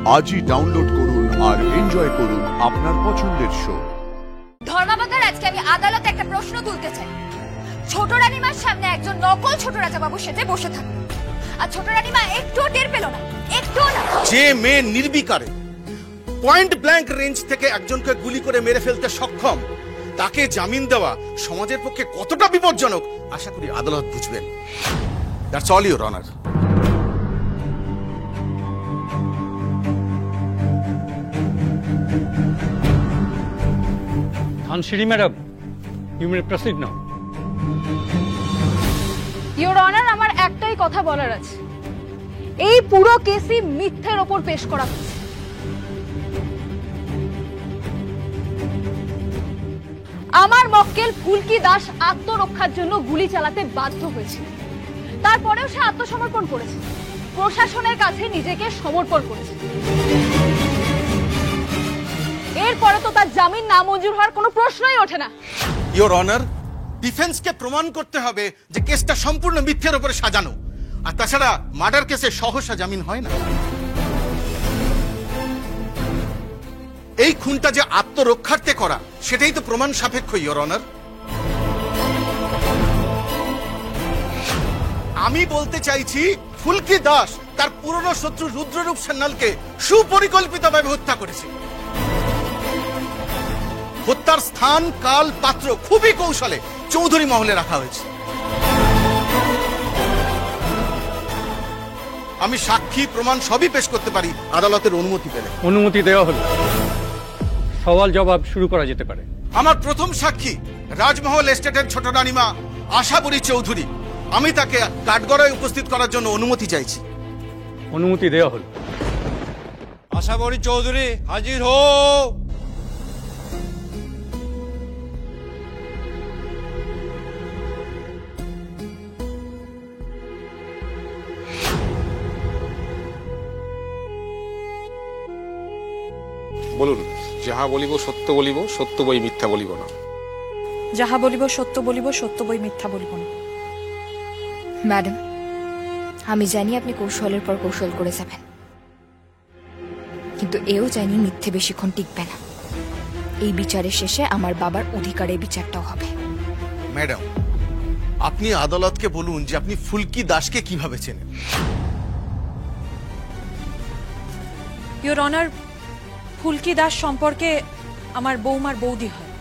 আজই ডাউনলোড করুন আর এনজয় করুন আপনার পছন্দের শো। ধর্মাবতার, আজকে আমি আদালতে একটা প্রশ্ন তুলতে চাই। ছোট রানীমার সামনে একজন নকল ছোট রাজা বাবু সেজে বসে থাকে, আর ছোট রানীমা একটুও টের পেল না, একটুও না। যে মেয়ে নির্বিকারে পয়েন্ট ব্ল্যাঙ্ক রেঞ্জ থেকে একজনকে গুলি করে মেরে ফেলতে সক্ষম, তাকে জামিন দেওয়া সমাজের পক্ষে কতটা বিপজ্জনক আশা করি আদালত বুঝবেন। That's all your honour. Dhanshiri madam, you may proceed now. Your honour, আমার একটাই কথা বলার আছে। এই পুরো কেসই মিথ্যের ওপর পেশ করা হয়েছে। আমার মক্কেল ফুলকি দাস আত্মরক্ষার জন্য গুলি চালাতে বাধ্য হয়েছিল, তারপরেও সে আত্মসমর্পণ করেছে, প্রশাসনের কাছে নিজেকে সমর্পণ করেছে। এরপরে তো তার জামিন নামঞ্জুর হওয়ার কোনো প্রশ্নই ওঠে না। ইওর অনার, ডিফেন্সকে প্রমাণ করতে হবে যে কেসটা সম্পূর্ণ মিথ্যের উপরে সাজানো, আর তাছাড়া মার্ডার কেসে সহসা জামিন হয় না। এই খুনটা যে আত্মরক্ষার্থে করা সেটাই তো প্রমাণ সাপেক্ষ ইওর অনার। আমি বলতে চাইছি ফুলকি দাস তার পুরনো শত্রু রুদ্ররূপ সান্যালকে সুপরিকল্পিতভাবে হত্যা করেছে। হত্যার স্থান, কাল, পাত্র খুবই কৌশলে চৌধুরী মহলে রাখা হয়েছে। আমি সাক্ষী প্রমাণ সবই পেশ করতে পারি আদালতের অনুমতি পেলে। অনুমতি দেওয়া হলো, সওয়াল জবাব শুরু করা যেতে পারে। আমার প্রথম সাক্ষী রাজমহল এস্টেটের ছোট রানীমা আশাবরী চৌধুরী, আমি তাকে কাঠগড়ায় উপস্থিত করার জন্য অনুমতি চাইছি। অনুমতি দেওয়া হলো। আশাবরী চৌধুরী হাজির হও। বলুন, যাহা বলিব সত্য বলিব, সত্য বই মিথ্যা বলিব না। যাহা বলিব সত্য বলিব, সত্য বই মিথ্যা বলিব না। ম্যাডাম, আমি জানি আপনি কৌশলের পর কৌশল করে যাবেন, কিন্তু এও জানি মিথ্যে বেশিক্ষণ টিকবে না। এই বিচারের শেষে আমার বাবার অধিকারের বিচারটাও হবে। ম্যাডাম, আপনি আদালতকে বলুন যে আপনি ফুলকি দাসকে কিভাবে চেনেন। ইওর অনার, ফুলকি দাস সম্পর্কে আমার বৌমার বৌদি হয়,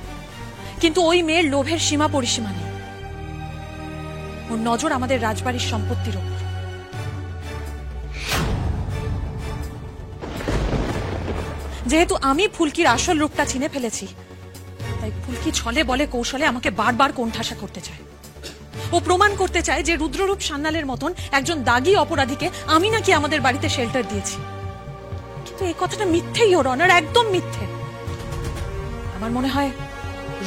কিন্তু ওই মেয়ের লোভের সীমা পরিসীমা নেই। ওর নজর আমাদের রাজবাড়ির সম্পত্তির ওপর। যেহেতু আমি ফুলকির আসল রূপটা চিনে ফেলেছি, তাই ফুলকি ছলে বলে কৌশলে আমাকে বারবার কোণঠাসা করতে চায়। ও প্রমাণ করতে চায় যে রুদ্ররূপ সান্যালের মতন একজন দাগী অপরাধীকে আমি নাকি আমাদের বাড়িতে শেল্টার দিয়েছি। কিন্তু এই কথাটা মিথ্যে ইওর অনার, একদম মিথ্যে। আমার মনে হয়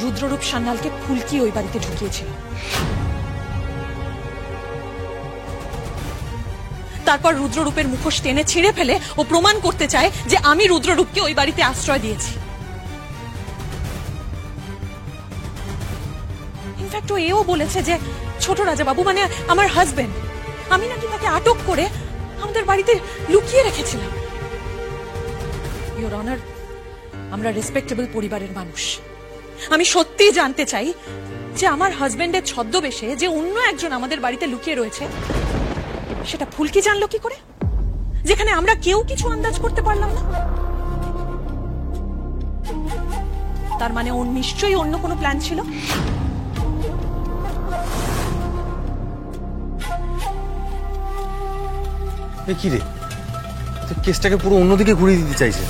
রুদ্ররূপ সান্যালকে ফুলকি ওই বাড়িতে ঢুকিয়েছিল। তারপর রুদ্ররূপের মুখোশ টেনে ছিঁড়ে ফেলে ও প্রমাণ করতে চায় যে আমি রুদ্ররূপকে ওই বাড়িতে আশ্রয় দিয়েছি। ইনফ্যাক্ট ও এও বলেছে যে ছোট রাজা বাবু মানে আমার হাজবেন্ড, আমি নাকি তাকে আটক করে আমাদের বাড়িতে লুকিয়ে রেখেছিলাম। ইওর অনার, আমরা রেসপেক্টেবল পরিবারের মানুষ। আমি সত্যিই জানতে চাই যে আমার হাজবেন্ডের ছদ্মবেশে যে অন্য একজন আমাদের বাড়িতে লুকিয়ে রয়েছে, সেটা ফুলকি জানলো কি করে, যেখানে আমরা কেউ কিছু আন্দাজ করতে পারলাম না? তার মানে ওর নিশ্চয়ই অন্য কোনো প্ল্যান ছিল। কি রে, কেসটাকে পুরো অন্যদিকে ঘুরিয়ে দিতে চাইছে।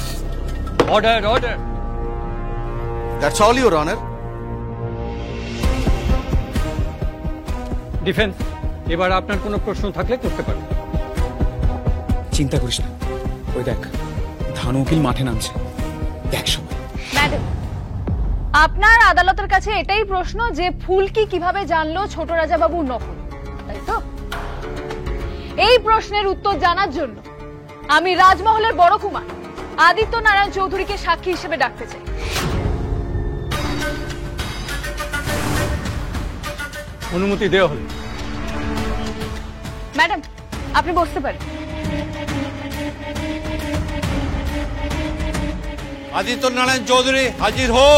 Order, order. That's all your honour. Defence, এবার আপনার কোনো প্রশ্ন থাকলে করতে পারেন। চিন্তা করিস না, ওই দেখ ধান উকিল মাঠে নামছে, দেখ সবাই। ম্যাডাম, আপনার আদালতের কাছে এটাই প্রশ্ন যে ফুলকি কিভাবে জানলো ছোট রাজা বাবু নকল, তাই তো? এই প্রশ্নের উত্তর জানার জন্য আমি রাজমহলের বড় কুমার আদিত্য নারায়ণ চৌধুরীকে সাক্ষী হিসেবে ডাকতে চাই। অনুমতি দেওয়া হলো। ম্যাডাম, আপনি বসতে পারেন। আদিত্য নারায়ণ চৌধুরী হাজির হো।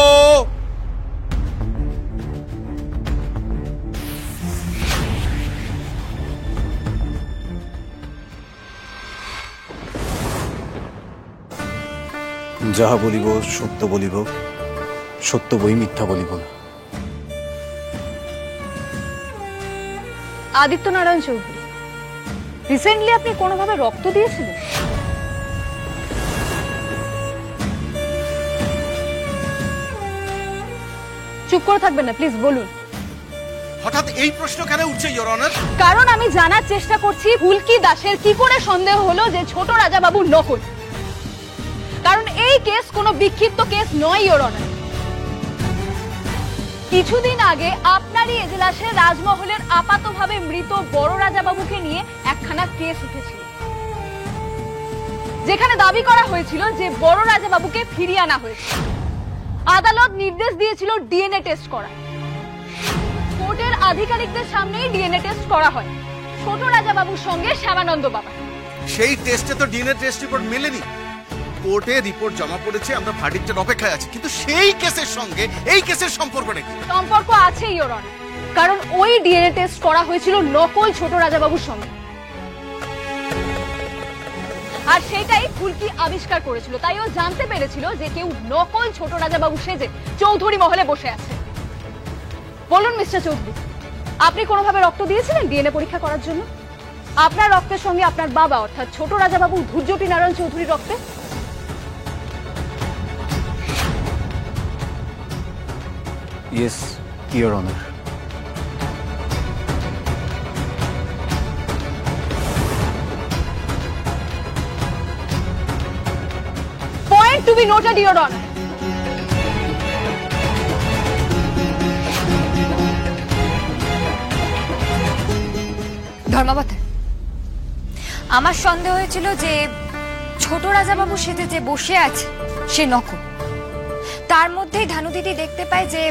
যাহা বলিব সত্য বলিব, সত্য বই মিথ্যা বলিব না। আদিত্য নারায়ণ চৌধুরী, রিসেন্টলি আপনি কোনোভাবে রক্ত দিয়েছিলেন? চুপ করে থাকবেন না প্লিজ, বলুন। হঠাৎ এই প্রশ্ন কেন উঠছে ইওর অনার? কারণ আমি জানার চেষ্টা করছি ফুলকি দাসের কি করে সন্দেহ হলো যে ছোট রাজা বাবু নকল। কারণ এই কেস কোনো বিক্ষিপ্ত কেস নয় ইওর অনার। কিছুদিন আগে আপনারই এজলাসে রাজমহলের আপাতভাবে মৃত বড় রাজা বাবুকে নিয়ে একখানা কেস উঠেছিল, যেখানে দাবি করা হয়েছিল যে বড় রাজা বাবুকে ফিরিয়ে আনা হয়েছে। আদালত নির্দেশ দিয়েছিল ডিএনএ টেস্ট করা। কোর্টের আধিকারিকদের সামনেই ডিএনএ টেস্ট করা হয় ছোট রাজা বাবুর সঙ্গে শ্যামানন্দ বাবা। সেই টেস্টে তো ডিএনএ টেস্ট রিপোর্ট মেলেনি। কোর্টে রিপোর্ট জমা পড়েছে, আমরা ভার্ডিক্টের অপেক্ষায় আছি। কিন্তু সেই কেসের সঙ্গে এই কেসের সম্পর্ক নাকি? সম্পর্ক আছে ইওর অনার, কারণ ওই ডিএনএ টেস্ট করা হয়েছিল নকল ছোট রাজা বাবুর সঙ্গে, আর সেটাই ফুলকি আবিষ্কার করেছিল। তাই ও জানতে পেরেছিল যে কেউ নকল ছোট রাজা বাবু সেজে চৌধুরী মহলে বসে আছে। বলুন মিস্টার চৌধুরী, আপনি কোনোভাবে রক্ত দিয়েছিলেন ডিএনএ পরীক্ষা করার জন্য? আপনার রক্তের সঙ্গে আপনার বাবা অর্থাৎ ছোট রাজা বাবু ধৈর্যটি নারায়ণ চৌধুরীর রক্তে? Yes your honour. Point to be noted, Your Honor. ধর্মাবতার, আমার সন্দেহ হয়েছিল যে ছোট রাজাবাবু সেজে যে বসে আছে সে নকল। তার মধ্যেই ধানু দিদি দেখতে পায় যে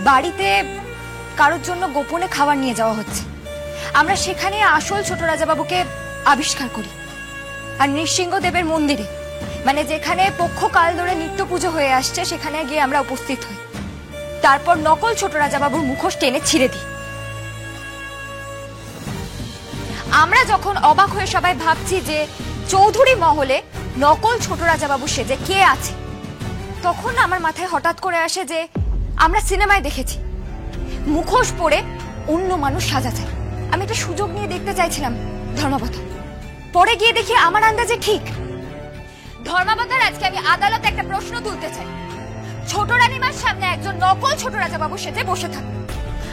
বাড়িতে কারোর জন্য গোপনে খাবার নিয়ে যাওয়া হচ্ছে। আমরা সেখানে আসল ছোট রাজাবাবুকে আবিষ্কার করি, আর নৃসিংহদেবের মন্দিরে, মানে যেখানে পক্ষকাল ধরে নিত্য পুজো হয়ে আসছে, সেখানে গিয়ে আমরা উপস্থিত হই। তারপর নকল ছোট রাজাবাবুর মুখোশ টেনে ছিঁড়ে দিই। আমরা যখন অবাক হয়ে সবাই ভাবছি যে চৌধুরী মহলে নকল ছোট রাজাবাবু সেজে কে আছে, তখন আমার মাথায় হঠাৎ করে আসে যে আমরা সিনেমায় দেখেছি মুখোশ পরে অন্য মানুষ সাজা যায়। আমি একটা সুযোগ নিয়ে দেখতে চাইছিলাম ধর্মাবতার। পরে গিয়ে দেখি আমার আন্দাজে ঠিক। ধর্মাবতার, আজকে আমি আদালতে একটা প্রশ্ন তুলতে চাই। ছোট রানীমার সামনে একজন নকল ছোট রাজাবাবু সেজে বসে থাকে,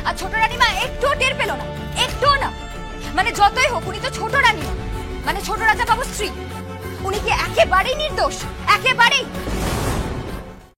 আর ছোট রানীমা একটুও টের পেল না, একটুও না। মানে যতই হোক উনি তো ছোট রানীমা, মানে ছোট রাজাবাবুর স্ত্রী। উনি কি একেবারেই নির্দোষ? একেবারেই?